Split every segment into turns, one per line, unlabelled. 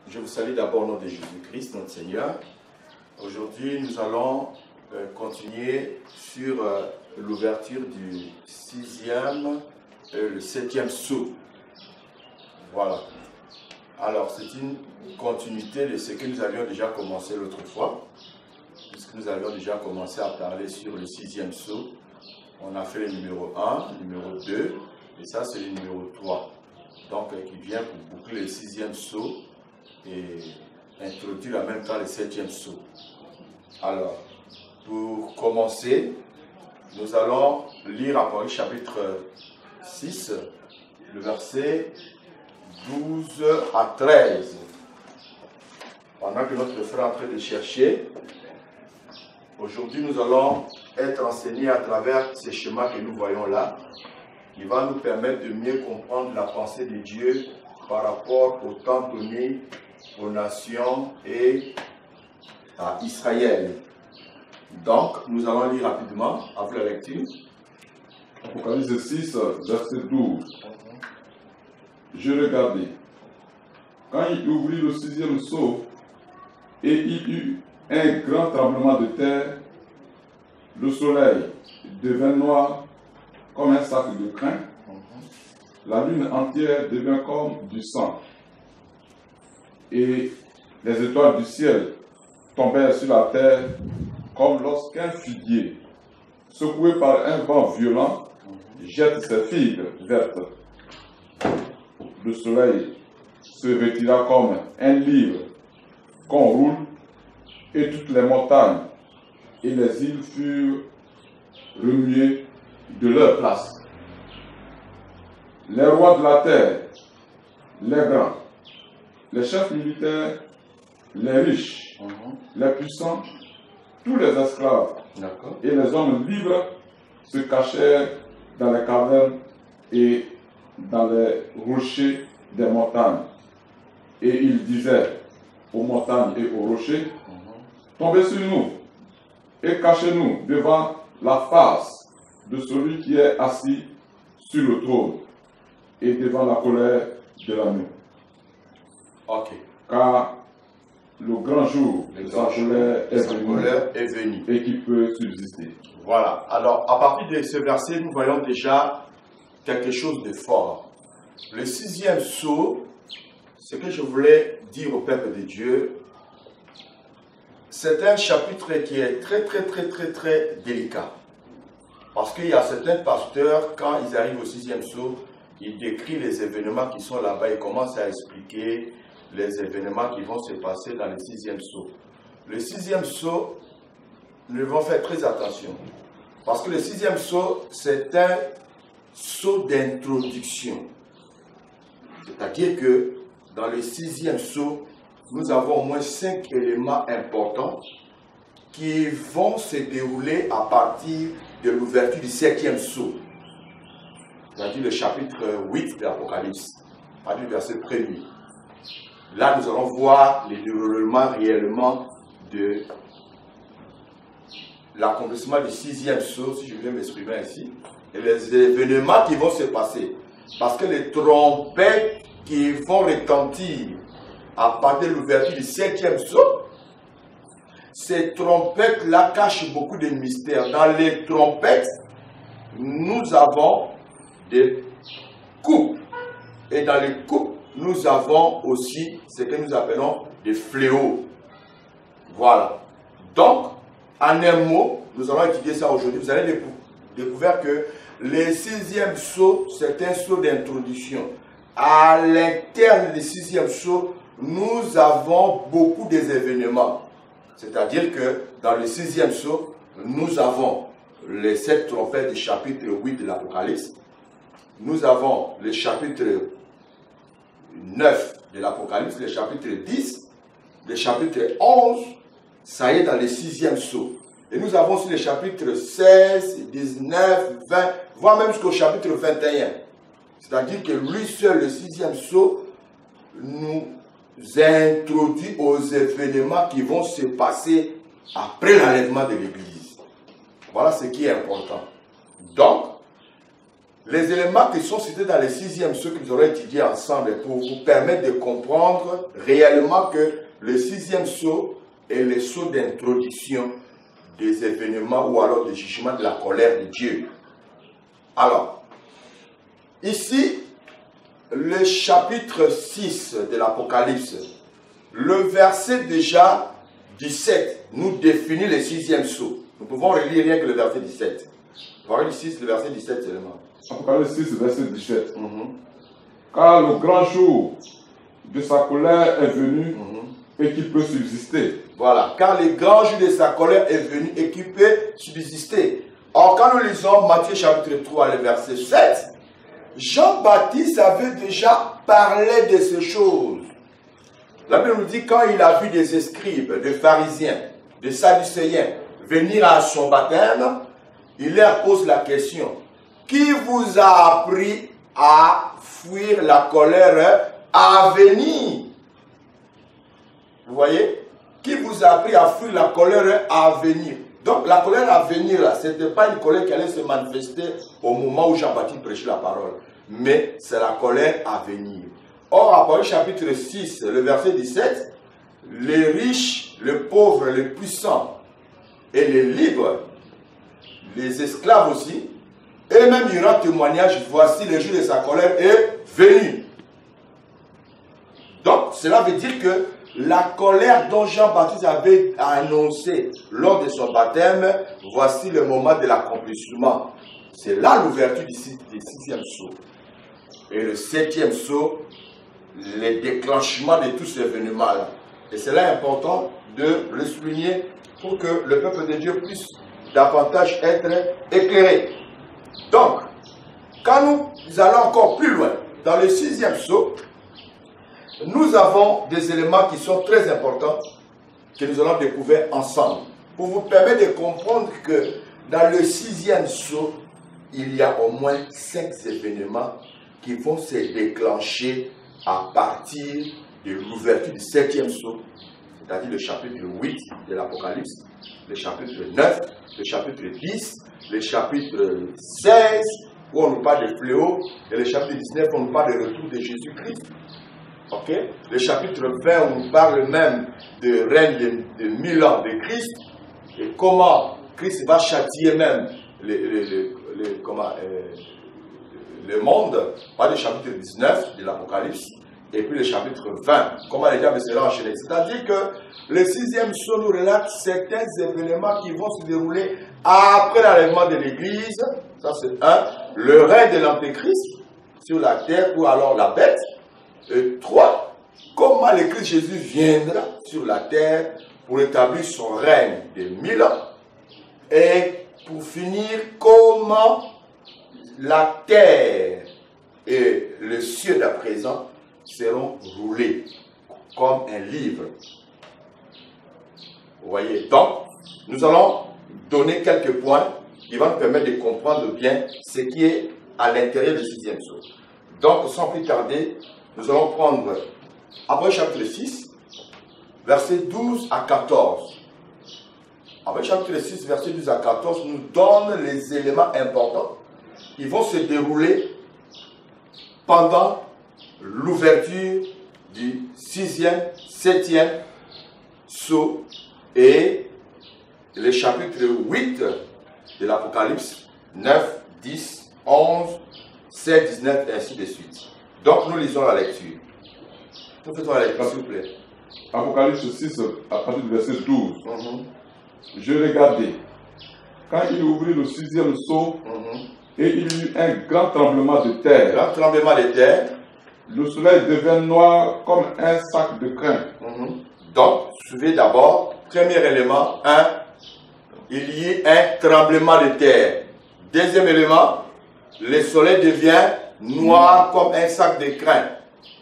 Je vous salue d'abord au nom de Jésus-Christ, notre Seigneur. Aujourd'hui, nous allons continuer sur l'ouverture du 6e et le 7e sceau. Voilà. Alors, c'est une continuité de ce que nous avions déjà commencé l'autre fois, puisque nous avions déjà commencé à parler sur le 6e sceau. On a fait le numéro 1, le numéro 2, et ça, c'est le numéro 3. Donc, qui vient pour boucler le 6e sceau et introduire en même temps le 7e sceau. Alors, pour commencer, nous allons lire Apocalypse chapitre 6, le verset 12 à 13. Pendant que notre frère est en train de chercher, aujourd'hui nous allons être enseignés à travers ce schéma que nous voyons là, qui va nous permettre de mieux comprendre la pensée de Dieu par rapport au temps donné aux nations et à Israël. Donc, nous allons lire rapidement, après la lecture.
Apocalypse 6, verset 12. Je regardai. Quand il ouvrit le 6e sceau, et il eut un grand tremblement de terre, le soleil devint noir comme un sac de crin, la lune entière devint comme du sang, et les étoiles du ciel tombèrent sur la terre comme lorsqu'un figuier, secoué par un vent violent, jette ses figues vertes. Le soleil se retira comme un livre qu'on roule, et toutes les montagnes et les îles furent remuées de leur place. Les rois de la terre, les grands, les chefs militaires, les riches, les puissants, tous les esclaves et les hommes libres se cachèrent dans les cavernes et dans les rochers des montagnes. Et ils disaient aux montagnes et aux rochers, tombez sur nous et cachez-nous devant la face de celui qui est assis sur le trône et devant la colère de l'agneau.
Ok.
Car le grand jour de sa colère est venu et qui peut subsister.
Voilà. Alors, à partir de ce verset, nous voyons déjà quelque chose de fort. Le 6e sceau, ce que je voulais dire au peuple de Dieu, c'est un chapitre qui est très délicat. Parce qu'il y a certains pasteurs, quand ils arrivent au 6e sceau, ils décrivent les événements qui sont là-bas, ils commencent à expliquer les événements qui vont se passer dans le 6e sceau. Le 6e sceau, nous devons faire très attention. Parce que le 6e sceau, c'est un sceau d'introduction. C'est-à-dire que dans le 6e sceau, nous avons au moins 5 éléments importants qui vont se dérouler à partir de l'ouverture du 7e sceau. C'est-à-dire le chapitre 8 de l'Apocalypse, à partir du verset 1er. Là, nous allons voir le déroulement réellement de l'accomplissement du 6e sceau, si je viens m'exprimer ainsi, et les événements qui vont se passer. Parce que les trompettes qui vont retentir à partir de l'ouverture du 7e sceau, ces trompettes-là cachent beaucoup de mystères. Dans les trompettes, nous avons des coupes. Et dans les coupes, nous avons aussi ce que nous appelons des fléaux. Voilà. Donc, en un mot, nous allons étudier ça aujourd'hui. Vous allez découvrir que le 6e sceau, c'est un sceau d'introduction. À l'intérieur du 6e sceau, nous avons beaucoup des événements. C'est-à-dire que dans le 6e sceau, nous avons les 7 trompettes du chapitre 8 de l'Apocalypse. Nous avons le chapitre 9 de l'Apocalypse, le chapitre 10, le chapitre 11, ça y est dans le 6e sceau. Et nous avons aussi les chapitres 16, 19, 20, voire même jusqu'au chapitre 21. C'est-à-dire que lui seul, le 6e sceau, nous introduit aux événements qui vont se passer après l'enlèvement de l'Église. Voilà ce qui est important. Donc, les éléments qui sont cités dans les 6e sceaux que nous allons étudier ensemble pour vous permettre de comprendre réellement que le 6e sceau est le sceau d'introduction des événements ou alors des jugements de la colère de Dieu. Alors, ici, le chapitre 6 de l'Apocalypse, le verset déjà 17 nous définit le 6e sceau. Nous pouvons relire rien que le verset 17. Voyez le 6, le verset 17 seulement.
Apocalypse 6, verset 17. Car le grand jour de sa colère est venu et qu'il peut subsister.
Voilà, car le grand jour de sa colère est venu et qu'il peut subsister. Or, quand nous lisons Matthieu chapitre 3, le verset 7, Jean-Baptiste avait déjà parlé de ces choses. La Bible nous dit quand il a vu des scribes, des pharisiens, des sadducéens venir à son baptême, il leur pose la question: qui vous a appris à fuir la colère à venir? Vous voyez? Qui vous a appris à fuir la colère à venir? Donc la colère à venir, ce n'était pas une colère qui allait se manifester au moment où Jean-Baptiste prêchait la parole, mais c'est la colère à venir. Or, à Apocalypse chapitre 6, le verset 17, les riches, les pauvres, les puissants et les libres, les esclaves aussi, et même il y aura témoignage: voici le jour de sa colère est venu. Donc, cela veut dire que la colère dont Jean-Baptiste avait annoncé lors de son baptême, voici le moment de l'accomplissement. C'est là l'ouverture du 6e sceau. Et le 7e sceau, le déclenchement de tous ces événements-là. Et c'est là important de le souligner pour que le peuple de Dieu puisse davantage être éclairé. Donc, quand nous allons encore plus loin, dans le 6e sceau, nous avons des éléments qui sont très importants que nous allons découvrir ensemble pour vous permettre de comprendre que dans le 6e sceau, il y a au moins 5 événements qui vont se déclencher à partir de l'ouverture du 7e sceau, c'est-à-dire le chapitre 8 de l'Apocalypse, le chapitre 9, le chapitre 10, le chapitre 16, où on nous parle de fléaux, et le chapitre 19, où on nous parle du retour de Jésus-Christ. Okay? Le chapitre 20, on nous parle même de règne de 1000 ans de Christ, et comment Christ va châtier même le monde, par le chapitre 19 de l'Apocalypse, et puis le chapitre 20, comment les diables seront enchaînés. C'est-à-dire que le 6e sceau nous relate certains événements qui vont se dérouler après l'enlèvement de l'Église. Ça c'est un. Le règne de l'Antéchrist sur la terre, ou alors la bête. Et 3. Comment le Christ Jésus viendra sur la terre pour établir son règne de 1000 ans. Et pour finir, comment la terre et le ciel d'à présent seront roulés comme un livre. Vous voyez, donc, nous allons donner quelques points qui vont nous permettre de comprendre bien ce qui est à l'intérieur du 6e sceau. Donc, sans plus tarder, nous allons prendre Apocalypse chapitre 6, versets 12 à 14. Apocalypse chapitre 6, versets 12 à 14 nous donne les éléments importants qui vont se dérouler pendant l'ouverture du 6e, 7e sceau et le chapitre 8 de l'Apocalypse, 9, 10, 11, 16, 19 et ainsi de suite. Donc nous lisons la lecture. Nous faisons la lecture, s'il vous plaît.
Apocalypse 6, à partir du verset 12. Je regardais, quand il ouvrit le 6e sceau, et il y eut un grand tremblement de terre.
Grand tremblement de terre.
Le soleil devint noir comme un sac de crin.
Donc, suivez d'abord, premier élément, il y eut un tremblement de terre. Deuxième élément, le soleil devient noir comme un sac de crin.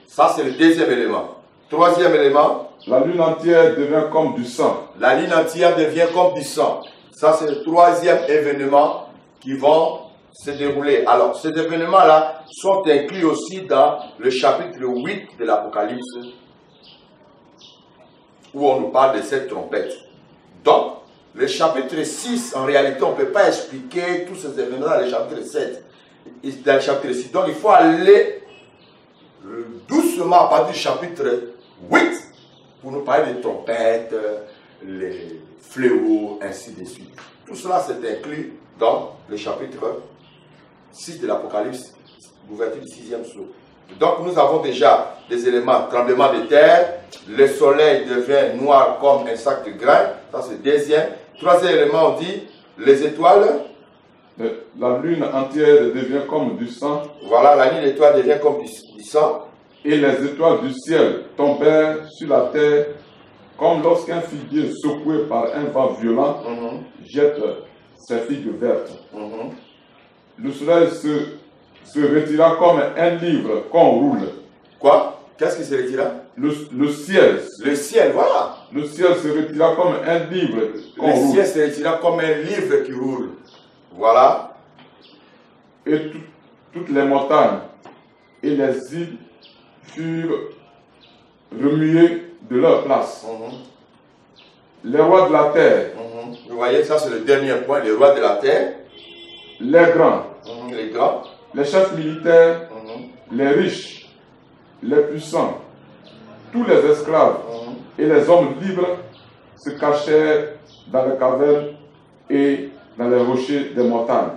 Ça, c'est le deuxième élément. Troisième élément,
la lune entière devient comme du sang.
La lune entière devient comme du sang. Ça, c'est le troisième événement qui va se dérouler. Alors, ces événements-là sont inclus aussi dans le chapitre 8 de l'Apocalypse, où on nous parle de cette trompette. Donc, le chapitre 6, en réalité, on ne peut pas expliquer tous ces événements dans le chapitre 7. dans le chapitre 6. Donc il faut aller doucement à partir du chapitre 8 pour nous parler des trompettes, les fléaux, ainsi de suite. Tout cela c'est inclus dans le chapitre 6 de l'Apocalypse, l'ouverture du 6e sceau. Donc nous avons déjà des éléments, tremblement de terre, le soleil devient noir comme un sac de grains, ça c'est le deuxième. Troisième élément, on dit les étoiles.
La lune entière devient comme du sang.
Voilà, la lune étoile devient comme du sang.
Et les étoiles du ciel tombèrent sur la terre comme lorsqu'un figuier secoué par un vent violent jette ses figues vertes. Le soleil se retira comme un livre qu'on roule.
Quoi? Qu'est-ce qui se retira?
Le ciel.
Le ciel, voilà.
Le ciel se retira comme un livre qu'on roule.
Le ciel se retira comme un livre qui roule. Voilà.
Et toutes les montagnes et les îles furent remuées de leur place. Les rois de la terre.
Vous voyez, ça c'est le dernier point, les rois de la terre.
Les grands.
Les grands.
Les chefs militaires. Les riches. Les puissants. Tous les esclaves et les hommes libres se cachèrent dans les cavernes et dans les rochers des montagnes.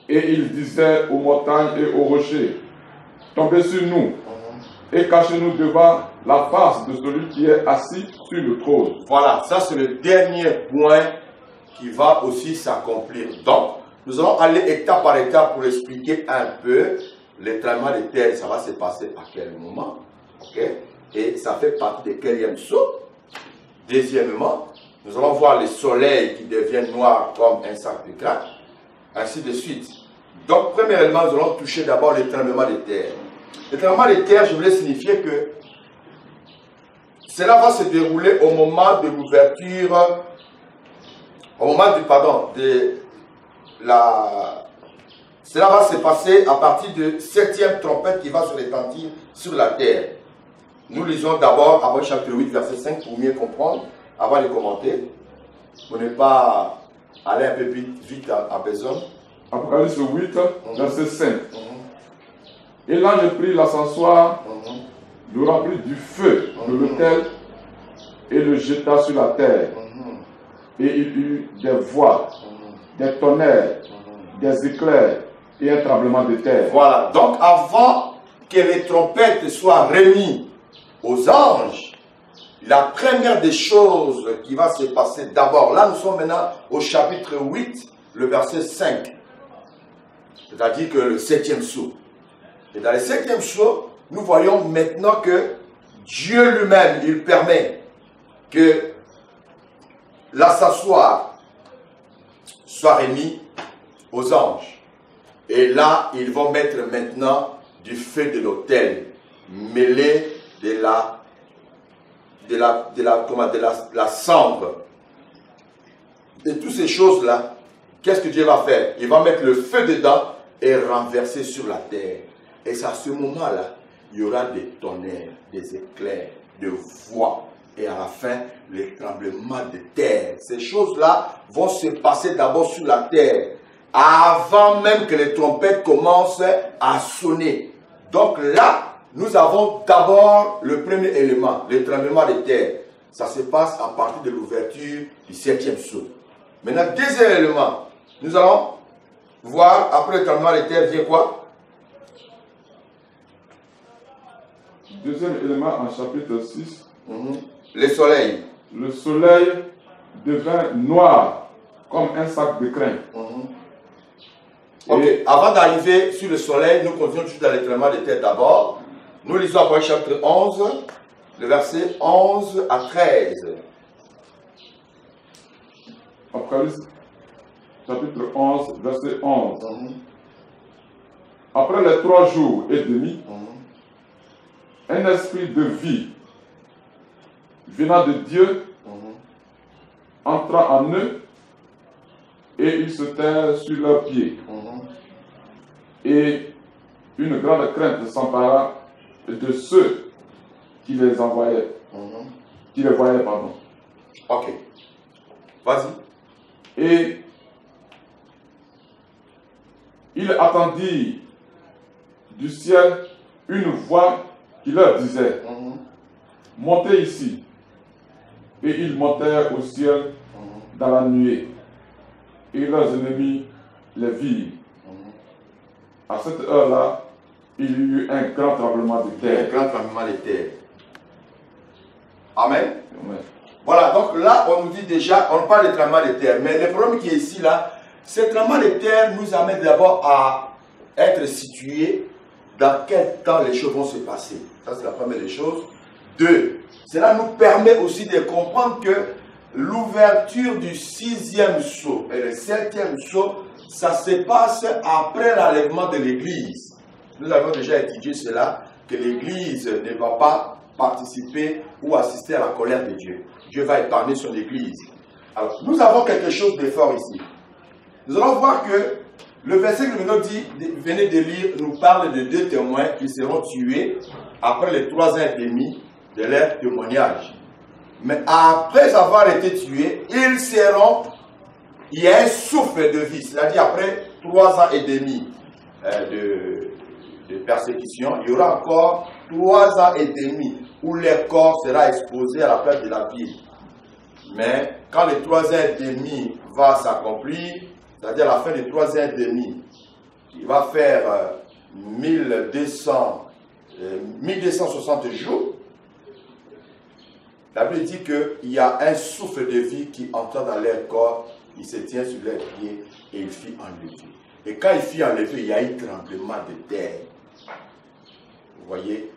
Et ils disaient aux montagnes et aux rochers, tombez sur nous et cachez-nous devant la face de celui qui est assis sur le trône.
Voilà, ça c'est le dernier point qui va aussi s'accomplir. Donc, nous allons aller étape par étape pour expliquer un peu les tremblements de terre. Ça va se passer à quel moment, ok? Et ça fait partie du quatrième sceau. Deuxièmement, nous allons voir le soleil qui devient noir comme un sac de grains, ainsi de suite. Donc, premièrement, nous allons toucher d'abord les tremblements de terre. Les tremblements de terre, je voulais signifier que cela va se dérouler au moment de l'ouverture, au moment du, pardon, de la... Cela va se passer à partir de 7e trompette qui va se retentir sur la terre. Nous lisons d'abord avant le chapitre 8, verset 5 pour mieux comprendre, avant de commenter, pour ne pas aller un peu vite à besoin.
Apocalypse 8, verset 5. Et l'ange prit l'ascensoir, le remplit du feu de l'autel et le jeta sur la terre. Et il eut des voix, des tonnerres, des éclairs et un tremblement de terre.
Voilà, donc avant que les trompettes soient remises aux anges, la première des choses qui va se passer d'abord, là nous sommes maintenant au chapitre 8, le verset 5. C'est-à-dire que le 7e sceau. Et dans le 7e sceau, nous voyons maintenant que Dieu lui-même, il permet que l'ascensoir soit remis aux anges. Et là, ils vont mettre maintenant du feu de l'autel, mêlé de la cendre. Et toutes ces choses-là, qu'est-ce que Dieu va faire? Il va mettre le feu dedans et renverser sur la terre. Et c'est à ce moment-là, il y aura des tonnerres, des éclairs, des voix. Et à la fin, les tremblements de terre. Ces choses-là vont se passer d'abord sur la terre, avant même que les trompettes commencent à sonner. Donc là, nous avons d'abord le premier élément, le tremblement de terre. Ça se passe à partir de l'ouverture du 7e sceau. Maintenant, deuxième élément, nous allons voir, après le tremblement de terre, vient quoi?
Deuxième élément en chapitre 6.
Le soleil.
Le soleil devint noir comme un sac de crin.
Ok, avant d'arriver sur le soleil, nous continuons juste dans les tremblements de terre d'abord. Nous lisons après le chapitre 11, le verset 11 à 13.
Apocalypse, chapitre 11, verset 11. Après les 3 jours et demi, un esprit de vie venant de Dieu entra en eux et ils se tinrent sur leurs pieds. Et une grande crainte s'empara de ceux qui les envoyaient, qui les voyaient, pardon.
Ok. Vas-y.
Et ils attendirent du ciel une voix qui leur disait, montez ici. Et ils montèrent au ciel dans la nuée. Et leurs ennemis les virent. À cette heure-là, il y eut un grand tremblement de terre.
Un grand tremblement de terre. Amen.
Amen.
Voilà, donc là, on nous dit déjà, on parle de tremblement de terre. Mais le problème qui est ici, là, ce tremblement de terre nous amène d'abord à être situés dans quel temps les choses vont se passer. Ça, c'est la première des choses. Deux, cela nous permet aussi de comprendre que l'ouverture du 6e sceau et le 7e sceau, ça se passe après l'enlèvement de l'Église. Nous avons déjà étudié cela, que l'Église ne va pas participer ou assister à la colère de Dieu. Dieu va épargner son Église. Alors, nous avons quelque chose de fort ici. Nous allons voir que le verset que nous venez de lire nous parle de 2 témoins qui seront tués après les 3 ans et demi de leur témoignage. Mais après avoir été tués, il y a un souffle de vie. C'est-à-dire après 3 ans et demi de persécution, il y aura encore 3 ans et demi où leur corps sera exposé à la place de la ville. Mais quand les 3 ans et demi va s'accomplir, c'est-à-dire à la fin des 3 ans et demi, il va faire 1260 jours, la Bible dit qu'il y a un souffle de vie qui entre dans leur corps, il se tient sur leurs pieds et il fit enlever. Et quand il fit enlever, il y a eu un tremblement de terre. Vous voyez?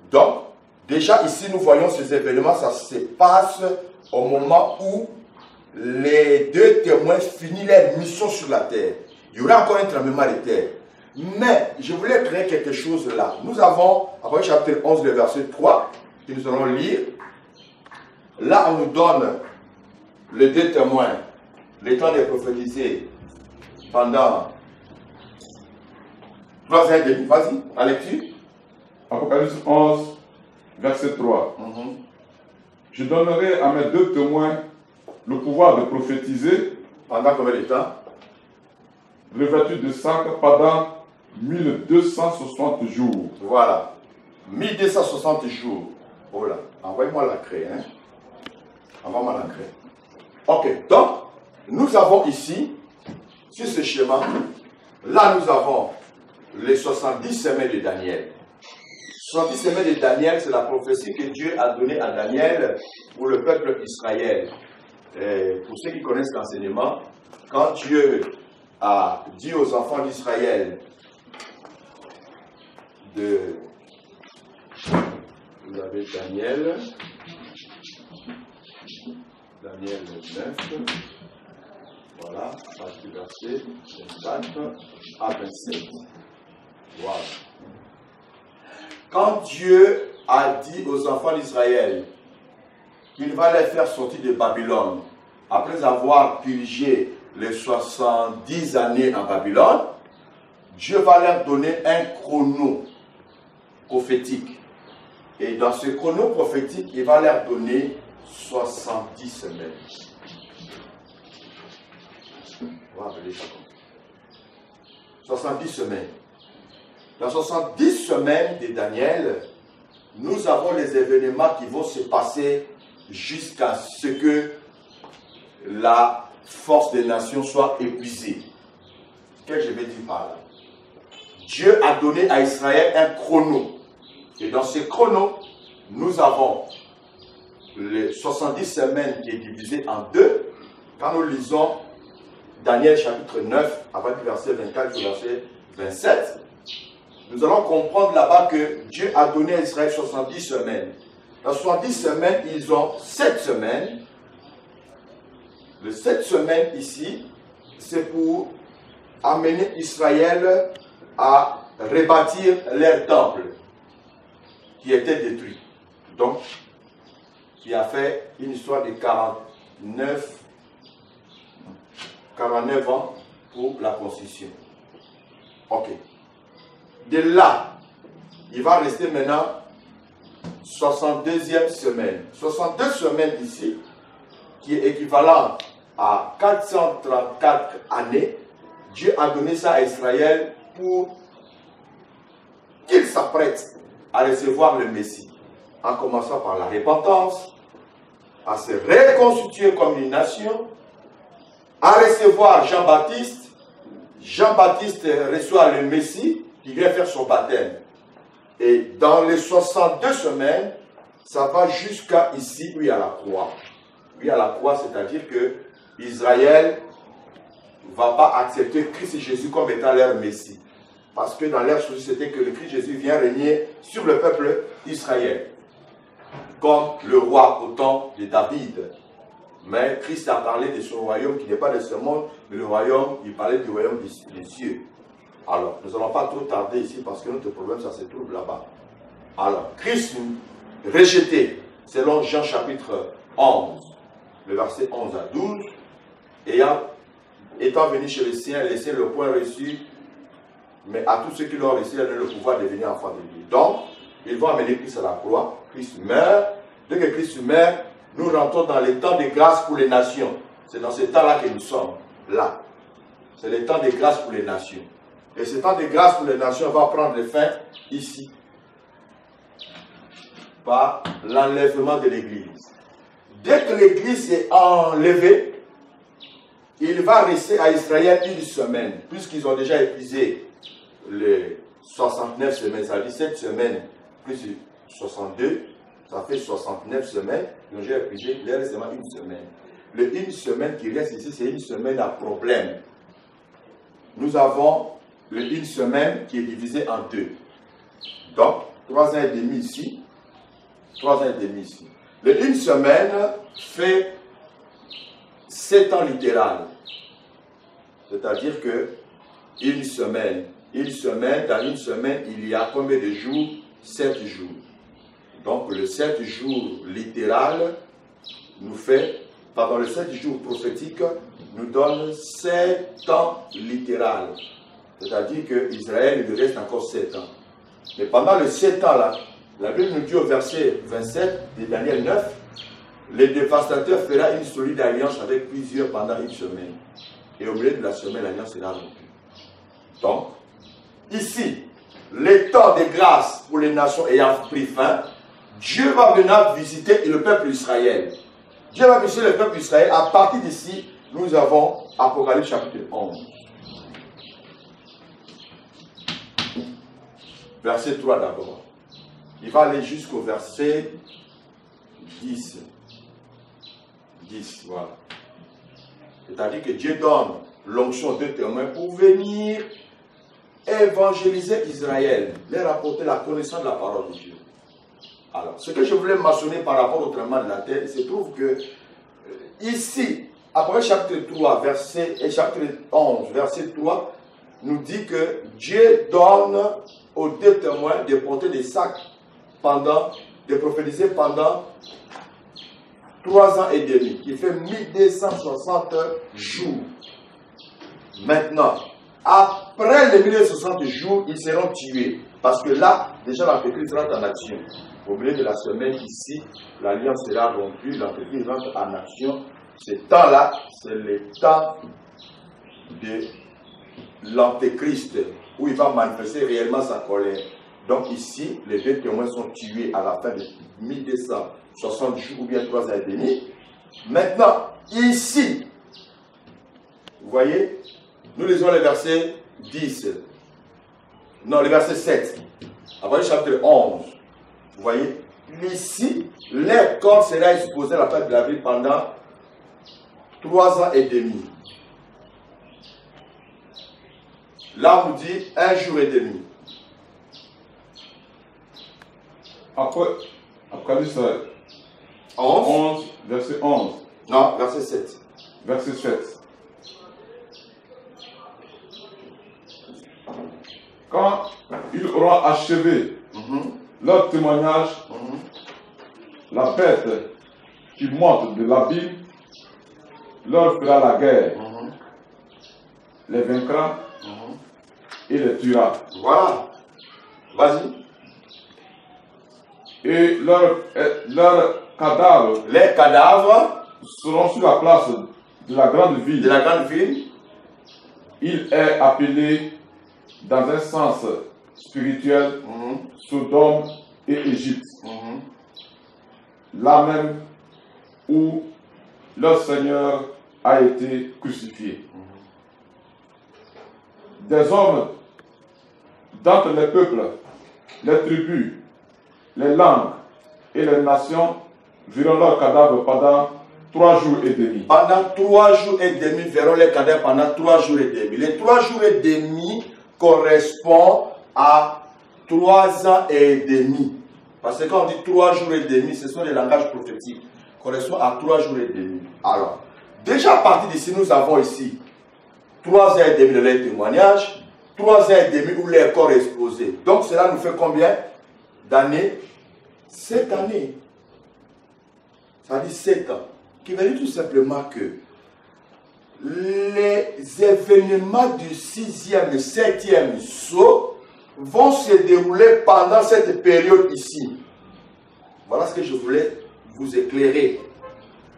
Donc, déjà ici, nous voyons ces événements, ça se passe au moment où les 2 témoins finissent leur mission sur la terre. Il y aura encore un tremblement de terre. Mais, je voulais créer quelque chose là. Nous avons, après chapitre 11, le verset 3, que nous allons lire. Là, on nous donne les 2 témoins, le temps de prophétiser pendant 3 ans et demi. Vas-y, en lecture.
Apocalypse 11, verset 3. Je donnerai à mes 2 témoins le pouvoir de prophétiser.
Pendant combien de temps?
Revêtus de sacre pendant 1260 jours.
Voilà. 1260 jours. Oh là, envoyez-moi la craie. Hein? Envoie-moi la craie. Ok, donc, nous avons ici, sur ce schéma, là nous avons les 70 semaines de Daniel. 70 semaines de Daniel, c'est la prophétie que Dieu a donnée à Daniel pour le peuple d'Israël. Pour ceux qui connaissent l'enseignement, quand Dieu a dit aux enfants d'Israël vous avez Daniel 9, voilà, à partir du verset 24 à 27. Voilà. Quand Dieu a dit aux enfants d'Israël qu'il va les faire sortir de Babylone, après avoir purgé les 70 années en Babylone, Dieu va leur donner un chrono prophétique. Et dans ce chrono prophétique, il va leur donner 70 semaines. On va appeler ça comme ça. 70 semaines. Dans 70 semaines de Daniel, nous avons les événements qui vont se passer jusqu'à ce que la force des nations soit épuisée. Qu'est-ce que je veux dire par là? Dieu a donné à Israël un chrono. Et dans ce chrono, nous avons les 70 semaines qui est divisé en 2. Quand nous lisons Daniel chapitre 9, avec le verset 24 et le verset 27, nous allons comprendre là-bas que Dieu a donné à Israël 70 semaines. Dans 70 semaines, ils ont 7 semaines. Les 7 semaines ici, c'est pour amener Israël à rebâtir leur temple qui était détruit. Donc, qui a fait une histoire de 49 ans pour la construction. Ok. De là, il va rester maintenant 62e semaine. 62 semaines ici, qui est équivalent à 434 années, Dieu a donné ça à Israël pour qu'il s'apprête à recevoir le Messie, en commençant par la repentance, à se reconstituer comme une nation, à recevoir Jean-Baptiste. Jean-Baptiste reçoit le Messie qui vient faire son baptême. Et dans les 62 semaines, ça va jusqu'à ici, où il y a la croix. Où il y a la croix, c'est-à-dire que Israël ne va pas accepter Christ Jésus comme étant leur Messie. Parce que dans leur souci, c'était que le Christ Jésus vient régner sur le peuple d'Israël, comme le roi au temps de David. Mais Christ a parlé de son royaume qui n'est pas de ce monde, mais le royaume, il parlait du royaume des cieux. Alors, nous n'allons pas trop tarder ici parce que notre problème, ça se trouve là-bas. Alors, Christ rejeté, selon Jean chapitre 11, le verset 11 à 12, étant venu chez les siens le point reçu, mais à tous ceux qui l'ont reçu, il a donné le pouvoir de devenir enfant de Dieu. Donc, ils vont amener Christ à la croix, Christ meurt. Dès que Christ meurt, nous rentrons dans les temps de grâce pour les nations. C'est dans ce temps-là que nous sommes, là. C'est le temps de grâce pour les nations. Et ce temps de grâce pour les nations va prendre fin ici, par l'enlèvement de l'Église. Dès que l'Église est enlevée, il va rester à Israël une semaine, puisqu'ils ont déjà épuisé les 69 semaines, ça dit 7 semaines, plus 62, ça fait 69 semaines, ils ont déjà épuisé, il reste seulement une semaine. Le une semaine qui reste ici, c'est une semaine à problème. Nous avons le une semaine qui est divisé en deux. Donc, 3 ans et demi ici, 3 ans et demi ici. Le une semaine fait 7 ans littéral. C'est-à-dire que une semaine, dans une semaine, il y a combien de jours? 7 jours. Donc le 7 jours littéral nous fait, pardon, le 7 jours prophétique nous donne 7 ans littéral. C'est-à-dire qu'Israël, il lui reste encore 7 ans. Mais pendant les 7 ans-là, la Bible nous dit au verset 27 de Daniel 9, le dévastateur fera une solide alliance avec plusieurs pendant une semaine. Et au milieu de la semaine, l'alliance sera rompue. Donc, ici, les temps de grâce pour les nations ayant pris fin, Dieu va venir visiter le peuple d'Israël. Dieu va visiter le peuple d'Israël. À partir d'ici, nous avons Apocalypse chapitre 11. Verset 3 d'abord. Il va aller jusqu'au verset 10. 10, voilà. C'est-à-dire que Dieu donne l'onction de témoins pour venir évangéliser Israël, leur apporter la connaissance de la parole de Dieu. Alors, ce que je voulais mentionner par rapport au tremblement de la terre, il se trouve que ici, après chapitre 3, chapitre 11, verset 3, nous dit que Dieu donne aux deux témoins de porter des sacs de prophétiser pendant 3 ans et demi, qui fait 1260 jours. Maintenant, après les 1260 jours, ils seront tués. Parce que là, déjà l'Antéchrist rentre en action. Au milieu de la semaine, ici, l'alliance sera rompue, l'Antéchrist rentre en action. Ce temps-là, c'est le temps de l'Antéchrist, où il va manifester réellement sa colère. Donc ici, les deux témoins sont tués à la fin de 1260 jours, ou bien 3 ans et demi. Maintenant, ici, vous voyez, nous lisons le verset 10. Non, le verset 7. Après le chapitre 11. Vous voyez, ici, leur corps sera exposé à la fin de la vie pendant 3 ans et demi. Là, on vous dit 1 jour et demi.
Apocalypse 11, verset 11.
Non, verset 7.
Verset 7. Quand ils auront achevé leur témoignage, la bête qui monte de l'abîme leur fera la guerre, les vaincra et les tuera.
Voilà. Vas-y.
Et leurs cadavres,
les cadavres
seront sur la place de la grande ville.
De la grande ville.
il est appelé dans un sens spirituel Sodome et Égypte. Là même où leur Seigneur a été crucifié. Des hommes d'entre les peuples, les tribus, les langues et les nations verront leurs cadavres pendant 3 jours et demi.
Pendant 3 jours et demi, verront les cadavres pendant 3 jours et demi. Les 3 jours et demi correspondent à 3 ans et demi. Parce que quand on dit 3 jours et demi, ce sont des langages prophétiques. Correspond à 3 jours et demi. Alors, déjà à partir d'ici, nous avons ici 3 ans et demi de leur témoignage, 3 ans et demi où leur corps est exposé. Donc cela nous fait combien d'années? 7 années. Ça dit 7 ans. Qui veut dire tout simplement que les événements du 6e et 7e saut vont se dérouler pendant cette période ici. Voilà ce que je voulais vous éclairer.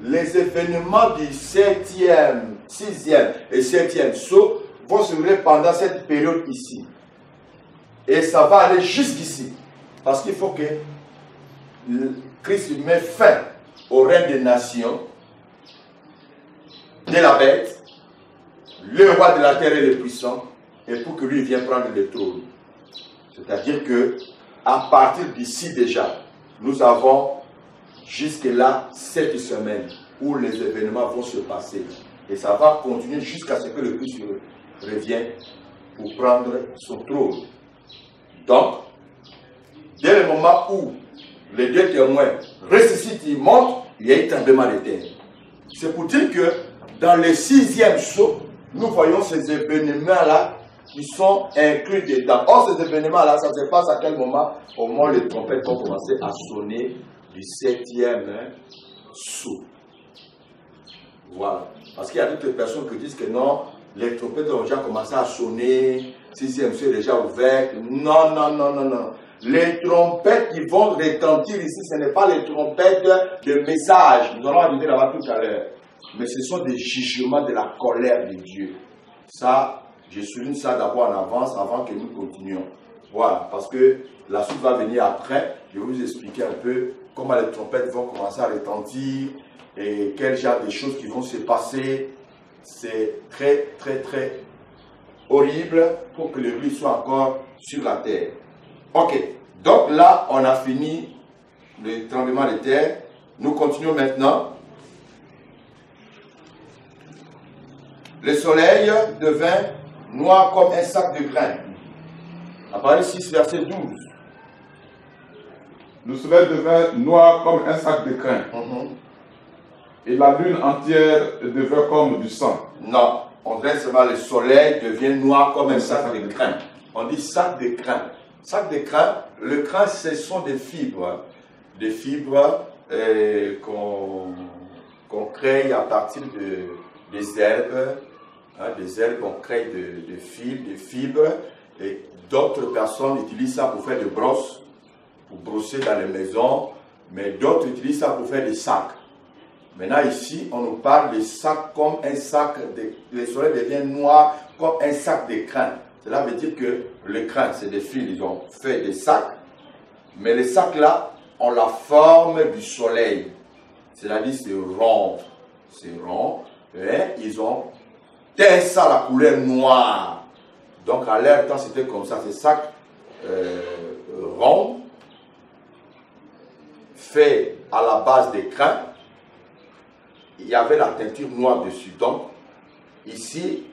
Les événements du 7e, 6e et 7e saut vont se dérouler pendant cette période ici. Et ça va aller jusqu'ici. Parce qu'il faut que Christ mette fin au règne des nations, de la bête, le roi de la terre et le puissant, et pour que lui vienne prendre le trône. C'est-à-dire que à partir d'ici déjà, nous avons jusque-là 7 semaines où les événements vont se passer. Et ça va continuer jusqu'à ce que le Christ revienne pour prendre son trône. Donc, dès le moment où les 2 témoins ressuscitent, ils montent, il y a un tremblement de terre. C'est pour dire que dans le 6e saut, nous voyons ces événements-là qui sont inclus dedans. Or, ces événements-là, ça se passe à quel moment? Au moment où les trompettes vont commencer à sonner du 7e saut. Voilà. Parce qu'il y a d'autres personnes qui disent que non, les trompettes ont déjà commencé à sonner, 6e saut est déjà ouvert. Non, non, non, non, non. Les trompettes qui vont retentir ici, ce n'est pas les trompettes de message. Nous allons arriver là-bas tout à l'heure. Mais ce sont des jugements de la colère de Dieu. Ça, je souligne ça d'abord en avance avant que nous continuions. Voilà, parce que la suite va venir après. Je vais vous expliquer un peu comment les trompettes vont commencer à retentir et quel genre de choses qui vont se passer. C'est très, très, très horrible pour que l'Église soit encore sur la terre. Ok, donc là, on a fini le tremblement de terre. Nous continuons maintenant. Le soleil devint noir comme un sac de grains. Apparemment 6, verset 12.
Le soleil devint noir comme un sac de grains. Et la lune entière devint comme du sang.
Non, on dirait seulement le soleil devient noir comme un sac de grains. On dit sac de grains. Sac de grains, le grain, ce sont des fibres. Des fibres qu'on crée à partir des herbes. Des herbes, on crée des fils, des fibres. Et d'autres personnes utilisent ça pour faire des brosses, pour brosser dans les maisons. Mais d'autres utilisent ça pour faire des sacs. Maintenant ici, on nous parle de sacs comme un sac. Le soleil devient noir comme un sac de grains. Cela veut dire que les grains, c'est des fils, ils ont fait des sacs. Mais les sacs-là ont la forme du soleil. C'est-à-dire c'est rond. C'est rond. Et ils ont teint ça la couleur noire. Donc à leur temps, c'était comme ça. Ces sacs ronds, faits à la base des grains. Il y avait la teinture noire dessus. Donc, ici,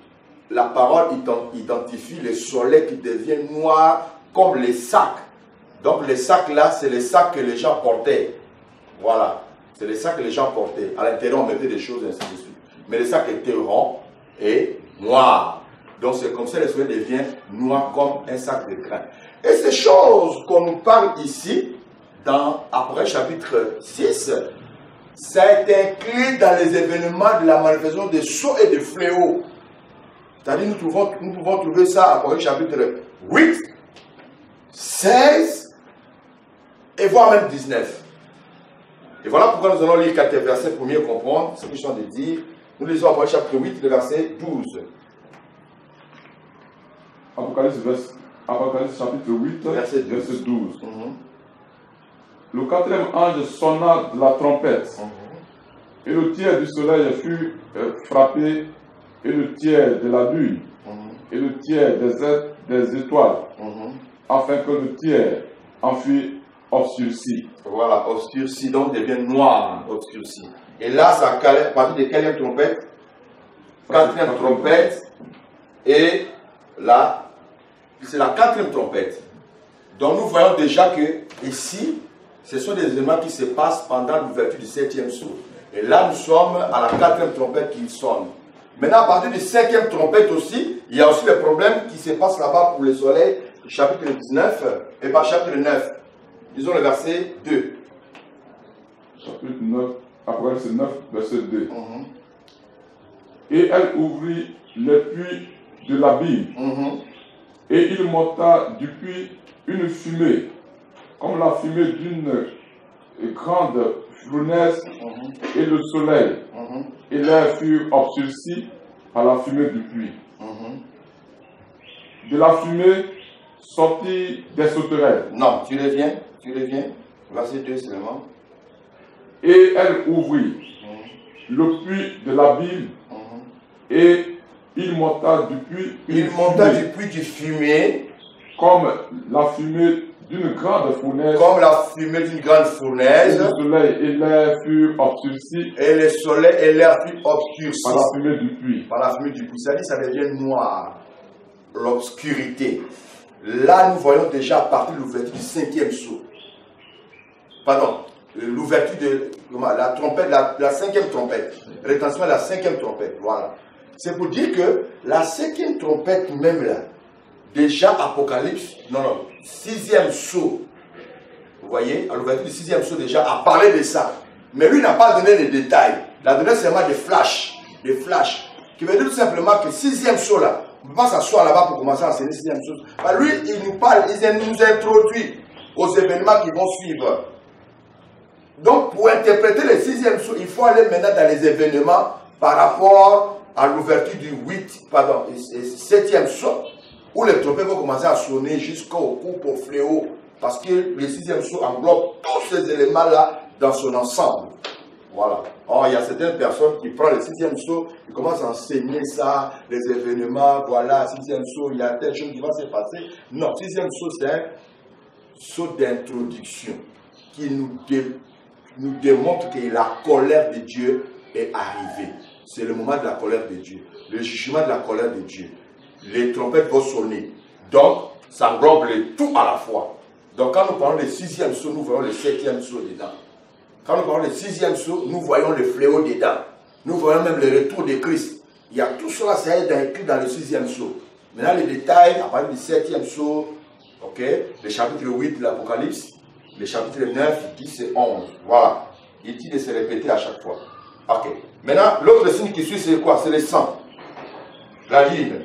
la parole identifie le soleil qui devient noir comme les sacs. Donc, les sacs là, c'est les sacs que les gens portaient. Voilà. C'est les sacs que les gens portaient. À l'intérieur, on mettait des choses, ainsi de suite. Mais les sacs étaient ronds et noirs. Donc, c'est comme ça que le soleil devient noir comme un sac de grains. Et ces choses qu'on nous parle ici, dans Apocalypse chapitre 6, ça est inclus dans les événements de la manifestation des sauts et des fléaux. C'est-à-dire, nous pouvons trouver ça à Apocalypse chapitre 8, 16 et voire même 19. Et voilà pourquoi nous allons lire 4 versets pour mieux comprendre ce que je suis en train de dire. Nous lisons Apocalypse chapitre 8, le verset 12.
Apocalypse chapitre 8,
verset
12. Le quatrième ange sonna de la trompette, et le tiers du soleil fut frappé, et le tiers de la lune, et le tiers des étoiles, afin que le tiers en fût obscurci.
Voilà, obscurci, donc devient noir, obscurci. Et là, ça à partir de quelle trompette? Quatrième trompette. Et là, c'est la quatrième trompette. Donc nous voyons déjà que ici, ce sont des éléments qui se passent pendant l'ouverture du septième sceau. Et là, nous sommes à la quatrième trompette qui sonne. Maintenant, à partir du cinquième trompette aussi, il y a aussi le problème qui se passe là-bas pour le soleil, chapitre 19, et pas chapitre 9. Disons le verset 2.
Chapitre 9, Apocalypse 9, verset 2. Et elle ouvrit les puits de l'abîme, et il monta du puits une fumée, comme la fumée d'une grande fournaise, et le soleil, et l'air fut obscurci par la fumée du puits. De la fumée sortit des sauterelles.
Non, tu reviens, verset 2 seulement.
Et elle ouvrit le puits de l'abîme, et il monta du puits
du fumée,
comme la fumée d'une grande fournaise.
Comme la fumée d'une grande fournaise.
Et le soleil et l'air furent obscurcis.
Et le soleil et l'air furent obscurcis.
Par la fumée du puits.
Par la fumée du puits. Ça dit, ça devient noir. L'obscurité. Là, nous voyons déjà à partir de l'ouverture du cinquième sceau. Pardon. L'ouverture de la trompette, la cinquième trompette. Rétention de la cinquième trompette. Voilà. C'est pour dire que la cinquième trompette même là, déjà Apocalypse, sixième sceau, vous voyez, à l'ouverture du sixième sceau déjà, a parlé de ça. Mais lui n'a pas donné les détails. Il a donné seulement des flashs, qui veut dire tout simplement que sixième sceau là, on ne peut pas s'asseoir là-bas pour commencer à enseigner sixième sceau. Lui, il nous parle, il nous introduit aux événements qui vont suivre. Donc, pour interpréter le sixième sceau, il faut aller maintenant dans les événements par rapport à l'ouverture du septième sceau, où les trompettes vont commencer à sonner jusqu'au coupe au fléau, parce que le sixième sceau englobe tous ces éléments-là dans son ensemble. Voilà. Or, il y a certaines personnes qui prennent le sixième sceau, qui commencent à enseigner ça, les événements, voilà, sixième sceau, il y a telle chose qui va se passer. Non, sixième sceau, c'est un sceau d'introduction qui nous démontre que la colère de Dieu est arrivée. C'est le moment de la colère de Dieu, le jugement de la colère de Dieu. Les trompettes vont sonner. Donc, ça englobe le tout à la fois. Donc, quand nous parlons du sixième sceau, nous voyons le septième sceau dedans. Quand nous parlons du sixième sceau, nous voyons le fléau dedans. Nous voyons même le retour de Christ. Il y a tout cela, ça est écrit dans le sixième sceau. Maintenant, les détails, à partir du septième sceau, le chapitre 8 de l'Apocalypse, le chapitre 9, 10 et 11. Voilà. Il dit de se répéter à chaque fois. Ok. Maintenant, l'autre signe qui suit, c'est quoi? C'est le sang. La ligne.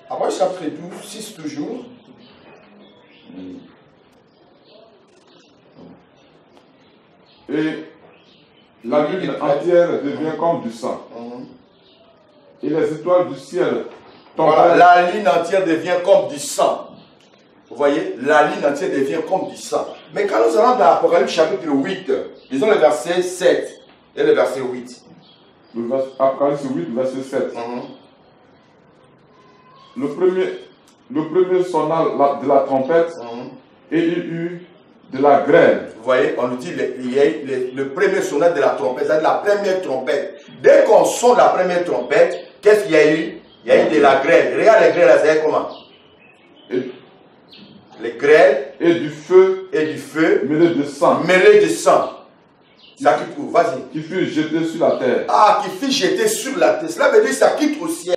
Après, chapitre 12, 6 toujours.
Et la lune entière devient comme du sang. Et les étoiles du ciel tombent.
Voilà, la ligne entière devient comme du sang. Vous voyez, la ligne entière devient comme du sang. Mais quand nous allons dans l'Apocalypse chapitre 8, disons le verset 7 et le verset 8.
Apocalypse 8, verset 7. Le premier sonna de la trompette, et il eut de la grêle.
Vous voyez, on nous dit il y a eu le premier sonnet de la trompette, c'est-à-dire la première trompette. Dès qu'on sonne la première trompette, qu'est-ce qu'il y a eu? Il y a eu de la grêle. Regarde les grêles là, c'est comment? Les grêles
et du feu
mêlé de sang. Ça quitte où? Vas-y.
Qui fut jeté sur la terre.
Ah, qui fut jeté sur la terre. Cela veut dire que ça quitte au ciel.